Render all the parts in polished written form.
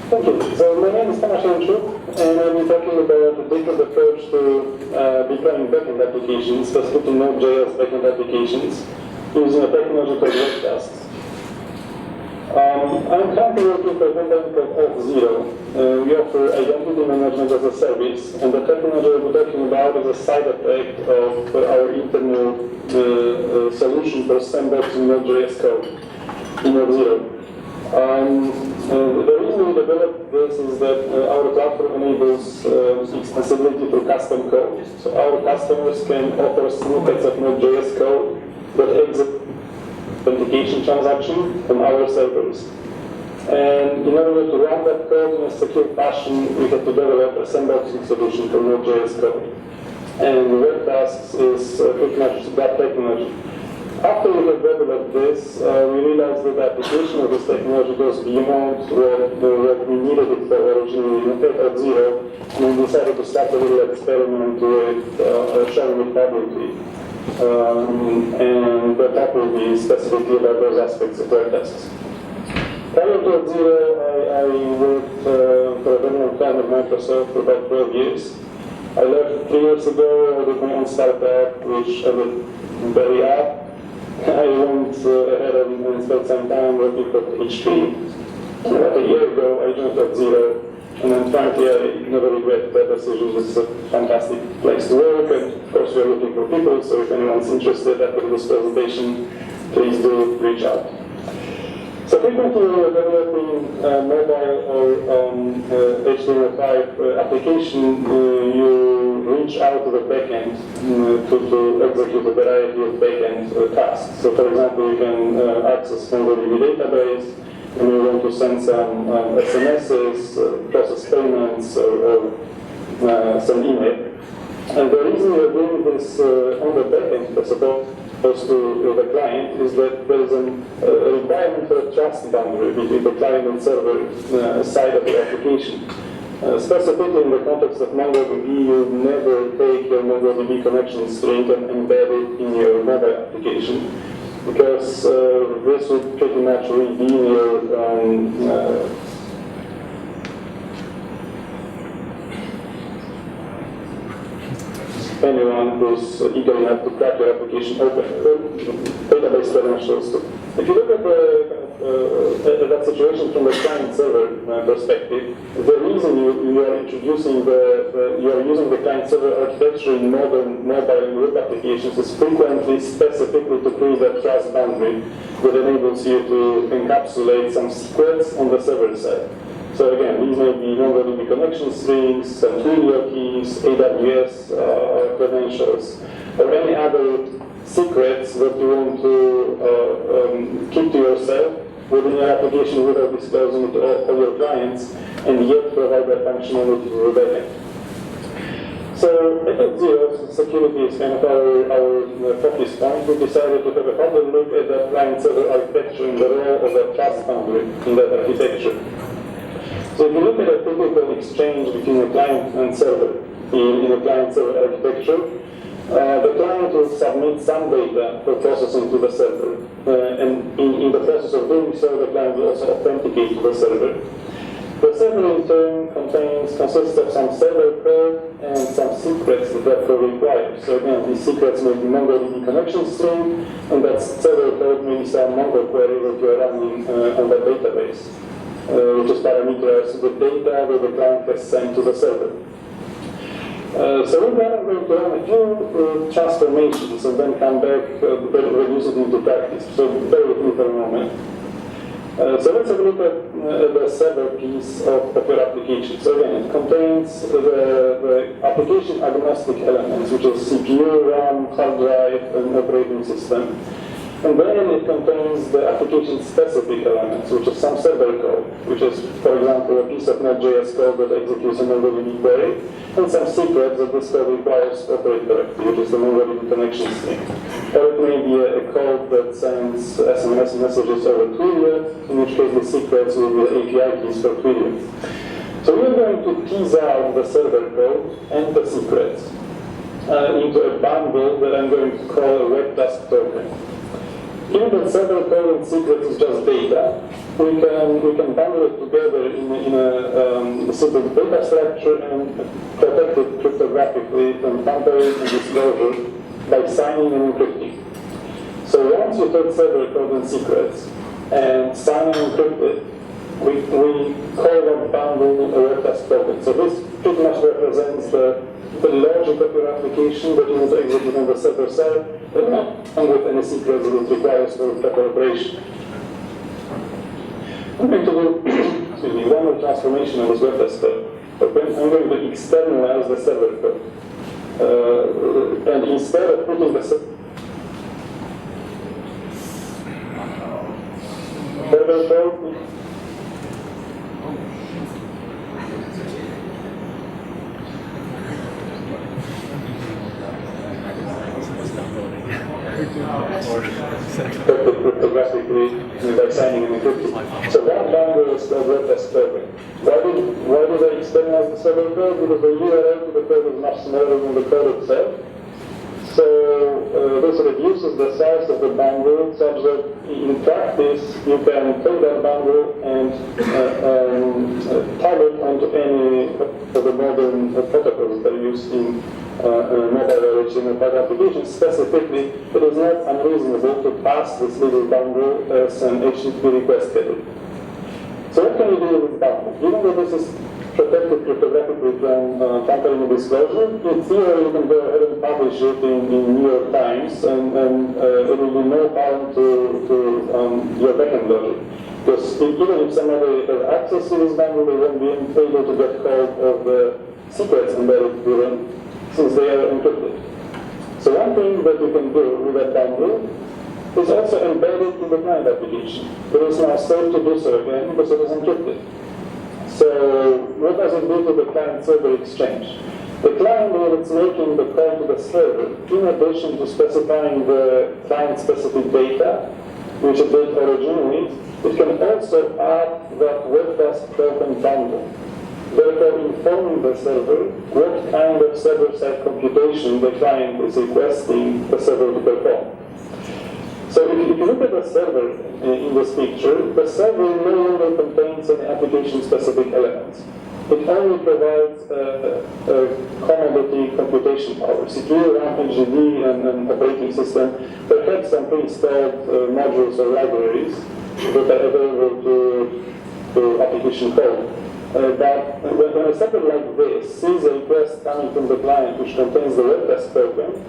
Thank you. So my name is Tomasz Janczuk, and I'll be talking about a different approach to deploying backend applications, specifically Node.js backend applications, using a technology called webtasks. I'm currently working for a company called Auth0. We offer identity management as a service, and the technology we'll be talking about is a side effect of our internal solution for sandboxing Node.js code in Auth0. The reason we developed this is that our platform enables extensibility through custom code. So our customers can offer snippets of Node.js code that execute authentication transaction from our servers. And in order to run that code in a secure fashion, we have to develop a sandboxing solution for Node.js code. And webtasks is pretty much that technology. After we have developed this, we realized that the application of this technology goes beyond what we needed it for originally at Auth0, and we decided to start a little experiment with sharing it publicly. And the talk will be specifically about those aspects of webtasks. Prior to Auth0, I worked for a very long time at Microsoft for about 12 years. I left 3 years ago with my own startup, which ended very up. I went ahead and spent some time working for HP. About a year ago, I joined Auth0, and then frankly, I never regret that decision. This is a fantastic place to work, and of course, we're looking for people, so if anyone's interested after this presentation, please do reach out. So frequently, when you're developing mobile or HTML5 application, you reach out to the backend to execute a variety of backend tasks. So for example, you can access MongoDB database, and you want to send some SMSs, process payments, or send email. And the reason we're doing this on the backend, as opposed to the client, is that there is a requirement for a trust boundary between the client and server side of the application. Specifically in the context of MongoDB, you never take your MongoDB connection string and embed it in your mobile application, because this would pretty much redeem your anyone who's eager enough to crack your application open. Database credentials. If you look at that situation from the client-server perspective, the reason you are introducing you are using the client-server architecture in modern mobile and web applications is frequently specifically to create a trust boundary that enables you to encapsulate some secrets on the server side. So again, these may be MongoDB connection strings, some Twilio keys, AWS credentials, or any other secrets that you want to keep to yourself within your application without disclosing it to all your clients, and yet provide that functionality to the backend. So at Auth0, security is kind of our focus point. We decided to have a further look at the client-server architecture and the role of the trust boundary in that architecture. So if you look at a typical exchange between a client and server in a client-server architecture, the client will submit some data for processing to the server. And in the process of doing so, the client will also authenticate to the server. The server in turn consists of some server code and some secrets that that code requires. So again, these secrets may be MongoDB connection string, and that server code may be some Mongo query that you are running on that database, which is parameterized with data that the client has sent to the server. So with that, I'm going to run a few transformations and then come back, reduce it into practice. So bear with me for a moment. So let's have a look at the server piece of your application. So again, it contains the application agnostic elements, which is CPU, RAM, hard drive, and operating system. And then it contains the application-specific elements, which is some server code, which is, for example, a piece of Node.js code that executes a MongoDB query, and some secrets that this code requires to operate correctly, which is the MongoDB connection string. Or it may be a code that sends SMS messages over Twilio, in which case the secrets will be the API keys for Twilio. So we're going to tease out the server code and the secrets into a bundle that I'm going to call a webtask token. Given that server code and secrets is just data, we can bundle it together in a simple data structure and protect it cryptographically from tampering and disclosure by signing and encrypting. So once you take several code and secrets and sign and encrypt it, we call that bundle a webtask token. So this pretty much represents the logic of your application that you want to execute on the server side, and with any secrets that it requires for proper operation. I'm going to do one more transformation on this webtask code. I'm going to externalize the server code. And instead of putting the server code, cryptographically by signing and encrypting. So that bundle is the webtask token. Why did I externalize the server code? Because the URL to the code is much smaller than the code itself. So this reduces the size of the bundle such that in practice you can take that bundle and tag it onto any of the modern protocols that are used in mobile HTML5 applications. Specifically, it is not unreasonable to pass this little bundle as an HTTP request header. So what can you do with this bundle? Given that this is protected cryptographically from tampering and disclosure, in theory you can go ahead and publish it in New York Times, and it will be no harm to your backend logic. Because even if somebody has access to this bundle, they won't be able to get hold of the secrets embedded to them, since they are encrypted. So one thing that you can do with that bundle is also embed it in the client application. It is now safe to do so again because it is encrypted. So what does it do to the client-server exchange? The client, when it's making the call to the server, in addition to specifying the client-specific data, which it did originally, it can also add that webtask token bundle, therefore informing the server what kind of server-side computation the client is requesting the server to perform. So if you look at the server in this picture, the server no longer contains any application-specific elements. It only provides commodity computation power, CPU, RAM, HDD, and operating system, perhaps some pre-installed modules or libraries that are available to application code. But when a server like this sees a request coming from the client which contains the webtask token,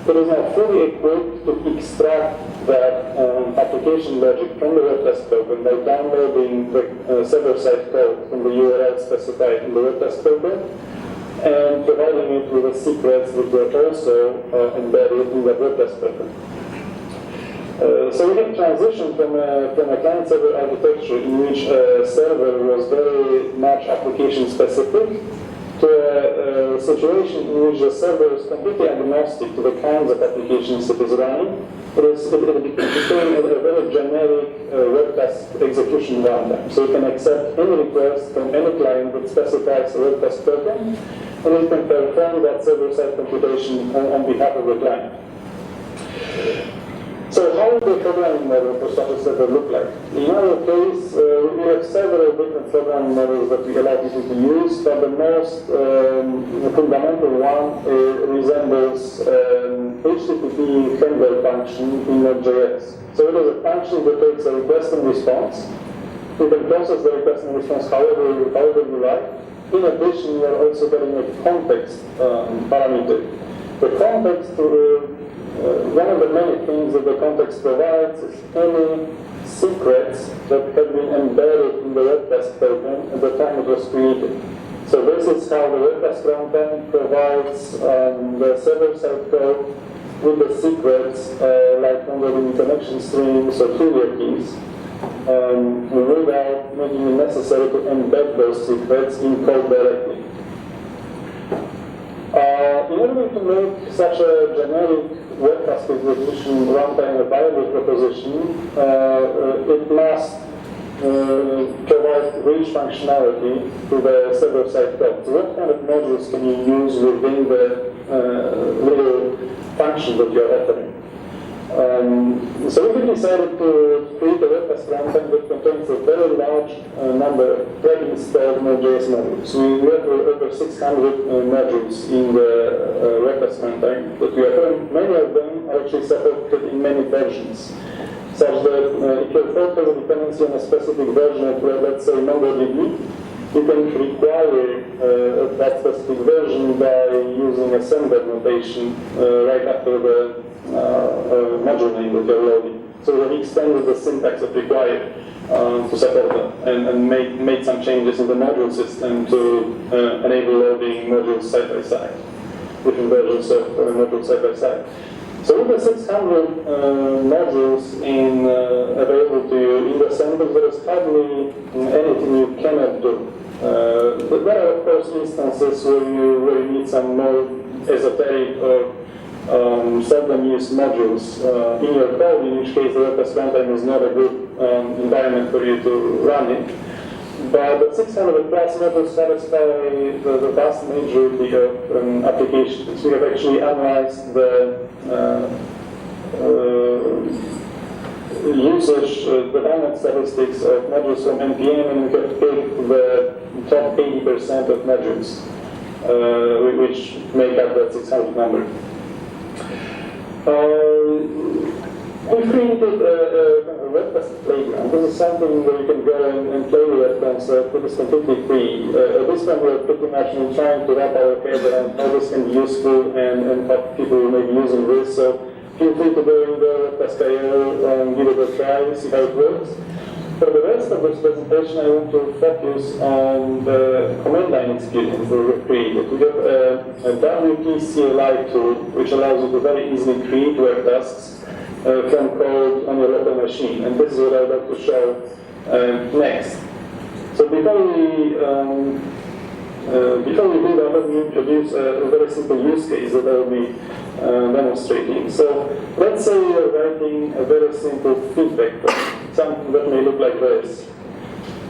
it is now fully equipped to extract that application logic from the webtask token by downloading the server-side code from the URL specified in the webtask token and providing it with the secrets that were also embedded in the webtask token. So we have transitioned from a client-server architecture in which a server was very much application-specific to a situation in which the server is completely agnostic to the kinds of applications it is running. It became a very generic webtask execution runtime. So you can accept any request from any client that specifies a webtask token, and it can perform that server-side computation on behalf of the client. So how would the programming model for such a server look like? In our case, we have several different programming models that we allow people to use, but the most fundamental one resembles HTTP handler function in Node.js. So it is a function that takes a request and response. You can process the request and response however you like. In addition, you are also getting a context parameter. The context one of the many things that the context provides is any secrets that have been embedded in the webtask token at the time it was created. So this is how the webtask runtime provides the server-side code with the secrets like ongoing connection strings or trivia keys without making it necessary to embed those secrets in code directly. In order to make such a generic webtask execution runtime a viable proposition, it must provide rich functionality to the server-side code. So what kind of modules can you use within the little function that you're offering? So we decided to create a webtask runtime that contains a very large number of pre-installed Node.js modules. We have over 600 modules in the webtask runtime that we have. Many of them are actually supported in many versions, such that if your code has a dependency on a specific version of, let's say, MongoDB, you can require that specific version by using a sender notation right after the module name that you're loading. So we extended the syntax that required to support that and made some changes in the module system to enable loading modules side by side, different versions of modules side by side. So with the 600 modules available to you in the sandbox, there is hardly anything you cannot do. There are, of course, instances where you need some more esoteric or seldom used modules in your code, in which case the webtask runtime is not a good environment for you to run in. But the 600 plus modules satisfy the vast majority of applications. We have actually analyzed the usage, the dynamic statistics of modules from NPM, and we have picked the top 80% of modules, which make up that 600 number. We created a webtask playground. This is something where you can go and play with that concept. It is completely free. At this point, we're pretty much trying to wrap our head around how this can be useful and how people may be using this. So feel free to go in the webtask.io and give it a try, see how it works. For the rest of this presentation, I want to focus on the command line experience that we've created. We have a WP CLI tool, which allows you to very easily create webtasks from code on your local machine. And this is what I'd like to show next. So before we do that, let me introduce a very simple use case that I will be demonstrating. So let's say you're writing a very simple feedback form, something that may look like this.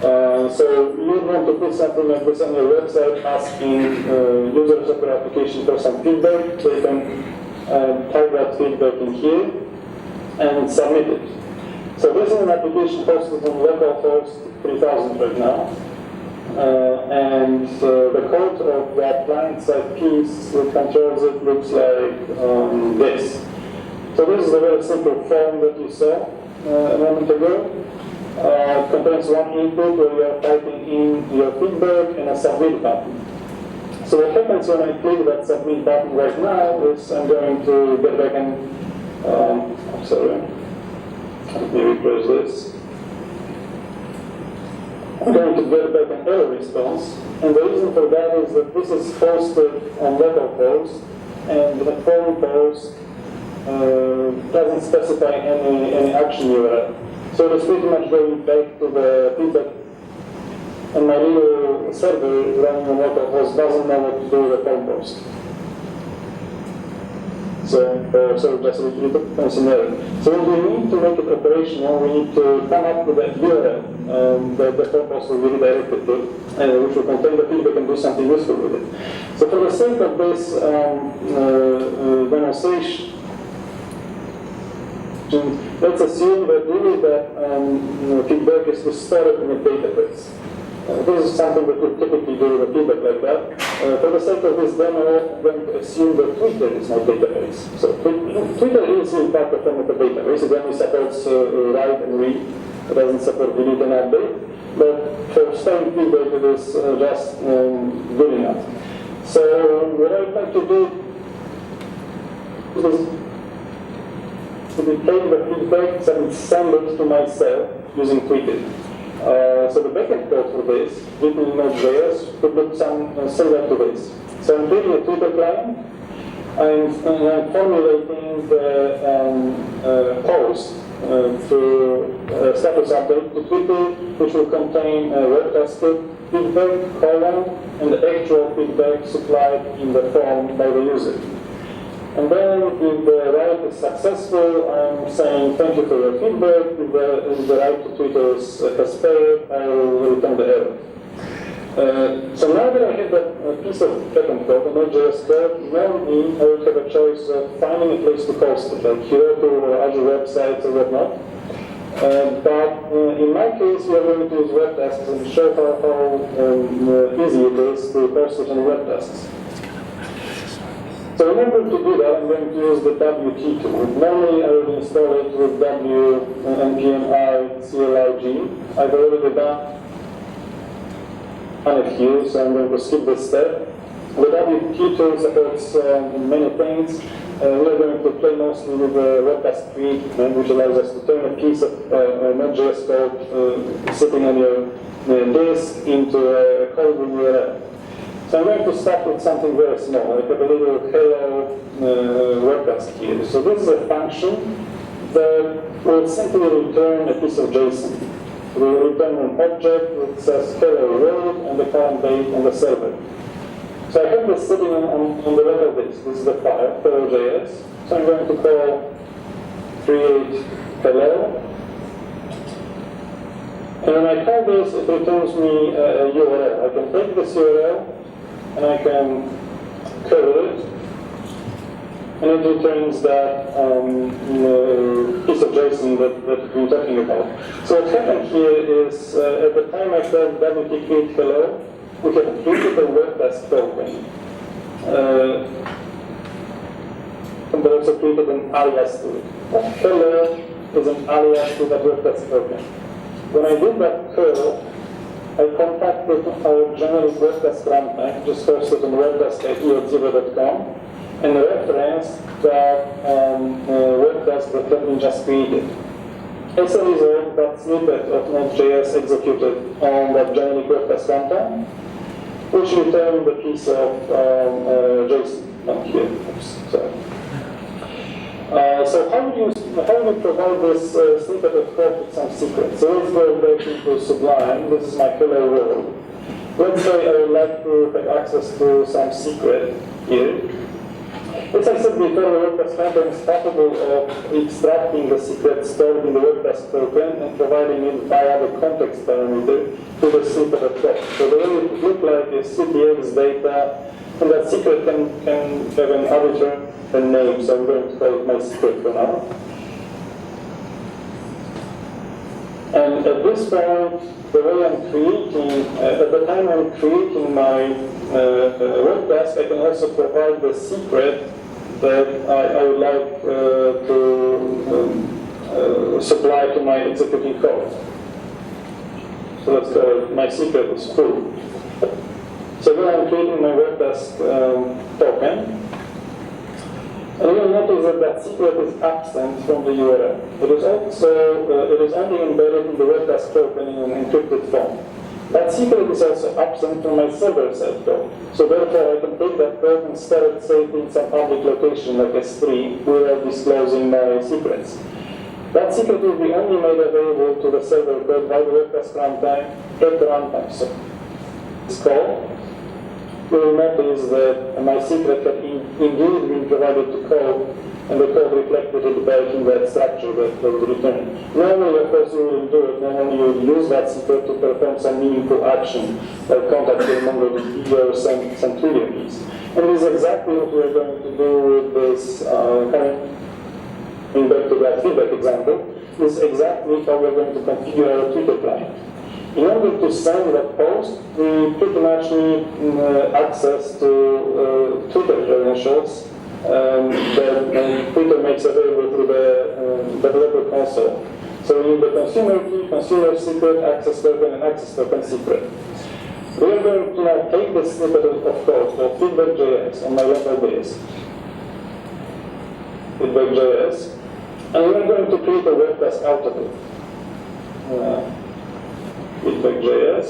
So you want to put something like this on your website, asking users of your application for some feedback. So you can type that feedback in here and submit it. So this is an application hosted on localhost 3000 right now. And the code of that client-side piece that controls it looks like this. So this is a very simple form that you saw a moment ago. It contains one input where you are typing in your feedback and a submit button. So what happens when I click that submit button right now is I'm going to get back and sorry, let me refresh this. I'm going to get back an error response, and the reason for that is that this is hosted on localhost, and the form post doesn't specify any action URL. So it's pretty much going back to the feedback, and my little server running on localhost doesn't know what to do with the form post. So just a little error. So what we need to make it operational, we need to come up with a URL that the form post will be redirected to, which will contain the feedback and do something useful with it. So for the sake of this demonstration, let's assume that really that feedback is to store it in a database. This is something that we typically do with a feedback like that. For the sake of this demo, I'm going to assume that Twitter is my database. So Twitter is in fact a form of a database. It only supports write and read. It doesn't support delete and update. But for storing feedback, it is just good enough. So what I'd like to do is to take the feedback and send it to myself using Twitter. So the backend code for this, written in Node.js, could look similar to this. So I'm creating a Twitter client, and I'm formulating the post through a status update to Twitter, which will contain webtask feedback, column, and the actual feedback supplied in the form by the user. And then if the write is successful, I'm saying thank you for your feedback. If the write to Twitter has failed, I will return the error. So now that I have that piece of backend code, the Node.js code, normally I would have a choice of finding a place to host it, like Heroku or other websites or whatnot. But in my case, we are going to use webtasks and show how easy it is to host it on webtasks. So in order to do that, I'm going to use the W tool. Normally, I would install it with W npm I CLIG. I've already done it here, so I'm going to skip this step. The W tool supports many things. We're going to play mostly with the webtask create, which allows us to turn a piece of Node.js code sitting on your disk into a codable URL. So I'm going to start with something very small. I have a little hello webtask here. So this is a function that will simply return a piece of JSON. We will return an object that says hello world and the current date on the server. So I have this sitting on the local disk. This is the file, hello.js. So I'm going to call create hello. And when I call this, it returns me a URL. I can take this URL and I can curl it, and it returns that piece of JSON that we've been talking about. So what happened here is, at the time I called wp create hello, we have created a webtask token, but also created an alias to it. Hello is an alias to that webtask token. When I did that curl, I contacted our generic webtask runtime, just hosted on webtask@io0.com, and referenced that webtask that had been just created. As a result, that snippet of Node.js executed on that generic webtask runtime, which returned the piece of JSON. Not here. Oops, sorry. So how do we provide this snippet of code with some secrets? So let's go back into Sublime. This is my hello world. Let's say I would like to have access to some secret here. As I said before, the webtask runtime is capable of extracting the secret stored in the webtask token and providing it via the context parameter to the snippet of code. So the way it would look like is CTX data, and that secret can have an arbitrary name, so I'm going to call it my secret for now. And at this point, the way I'm creating, at the time I'm creating my webtask, I can also provide the secret that I would like to supply to my executing code. So let's call it my secret is full. So then I'm creating my webtask token. And you'll notice that that secret is absent from the URL. It is also, it is only embedded in the webtask token in an encrypted form. That secret is also absent from my server-side code. So therefore, I can take that code and store it safe in some public location like S3 without disclosing my secrets. That secret will be only made available to the server code by the webtask runtime at the runtime. So this call, you will notice that my secret had indeed been provided to code, and the code reflected it back in that structure that was returned. Normally, of course, you will do it. Normally, you will use that secret to perform some meaningful action, like contact your MongoDB or some Twitter keys. And this is exactly what we are going to do with this coming back to that feedback example. This is exactly how we are going to configure our Twitter client. In order to send that post, we pretty much need access to Twitter credentials that Twitter makes available through the developer console. So we need the consumer key, consumer secret, access token, and access token secret. We are going to now take this snippet of code called feedback.js on my local disk, feedback.js, and we are going to create a webtask out of it. Feedback.js,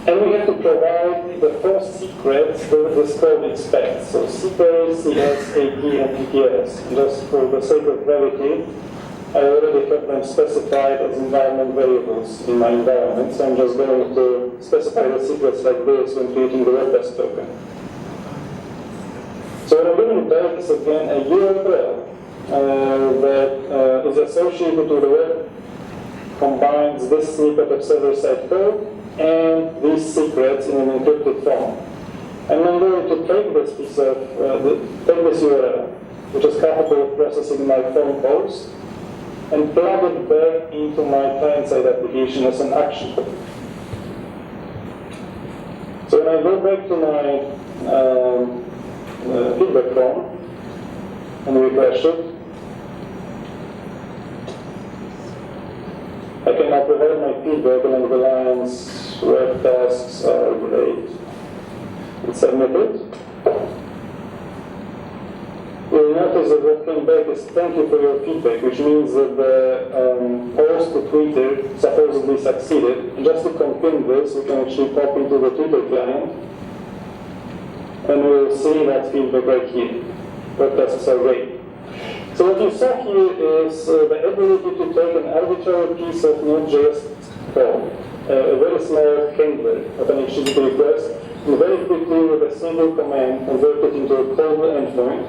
and we have to provide the 4 secrets that this code expects. So CK, CS, AP, and PTS. Just for the sake of brevity, I already have them specified as environment variables in my environment, so I'm just going to specify the secrets like this when creating the webtask token. So what I'm going to take is again a URL that is associated with the web, combines this snippet of server-side code and the these secrets in an encrypted form. And I'm going to take this piece of, take this URL, which is capable of processing my phone calls, and plug it back into my client-side application as an action. So when I go back to my feedback form and refresh it, I can now provide my feedback along the lines webtasks are great and submit it. You'll notice that what came back is thank you for your feedback, which means that the post to Twitter supposedly succeeded. And just to confirm this, we can actually pop into the Twitter client, and we'll see that feedback right here. Webtasks are great. So what you saw here is the ability to take an arbitrary piece of Node.js code, a very small handler of an HTTP request, and very quickly with a single command convert it into a callable endpoint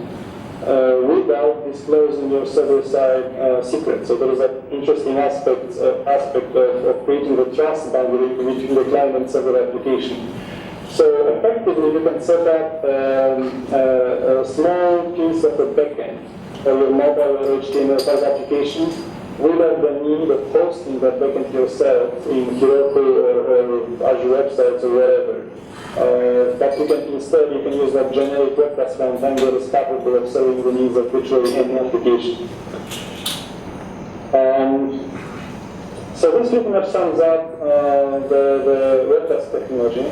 without disclosing your server-side secret. So there is an interesting aspect of creating the trust boundary between the client and server application. So effectively, you can set up a small piece of a backend or your mobile or HTML5 application without the need of hosting that backend yourself in Heroku or Azure websites or wherever. But you can instead use that generic webtask runtime that is capable of serving the needs of literally any application. So this pretty much sums up the webtask technology.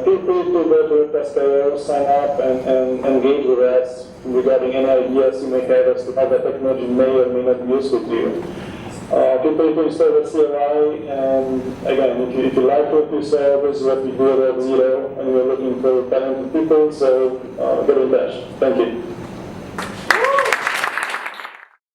Feel free to go to webtask.io, sign up, and engage with us regarding any ideas you may have as to how that technology may or may not be useful to you. Feel free to install the CLI, and again, if you like what you saw, this is what we do at Zero, and we're looking for talented people, so get in touch. Thank you.